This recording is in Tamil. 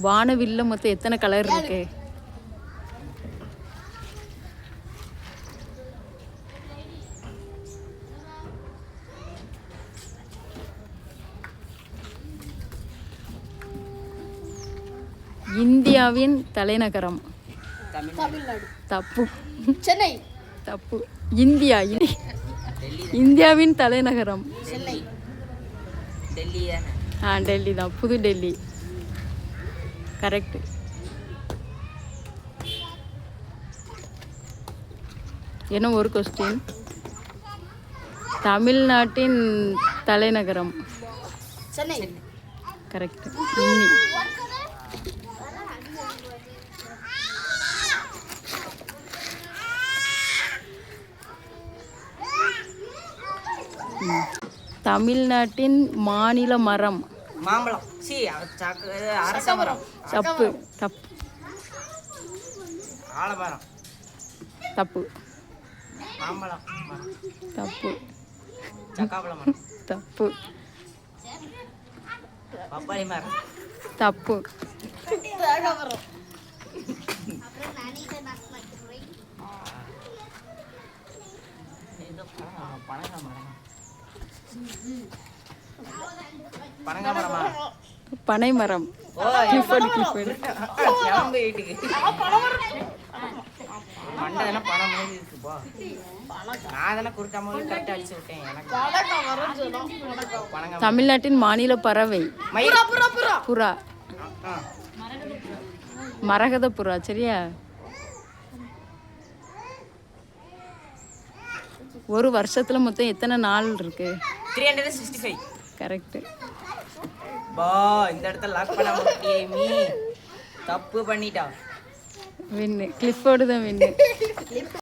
வானவில்ல மொத்தம் எத்தனை கலர் இருக்கு? இந்தியாவின் தலைநகரம். தப்பு. சென்னை. தப்பு. இந்தியாவின் தலைநகரம் டெல்லி தான். புது டெல்லி. கரெக்ட். என்ன ஒரு கொஸ்டின். தமிழ்நாட்டின் தலைநகரம். சென்னை. கரெக்ட். தமிழ்நாட்டின் மாநில மரம். மாம்பழம். அரச மரம். தப்பு. தப்பு. ஆலமரம். தப்பு. மாம்பழம். தப்பு. சக்காபழ மரம். தப்பு. பப்பாளி மரம். தப்பு. பனைமரம். தமிழ்நாட்டின் மாநில பறவை புறா. மரகத புறா. சரியா? ஒரு வருஷத்துல மொத்தம் எத்தனை நாள் இருக்கு? 365. கரெக்ட். இந்த இடத்துல லாக் பண்ண முடியுமே. தப்பு பண்ணிட்டா. வின்னு. கிளிஃபோர்டு தான் வின்னு.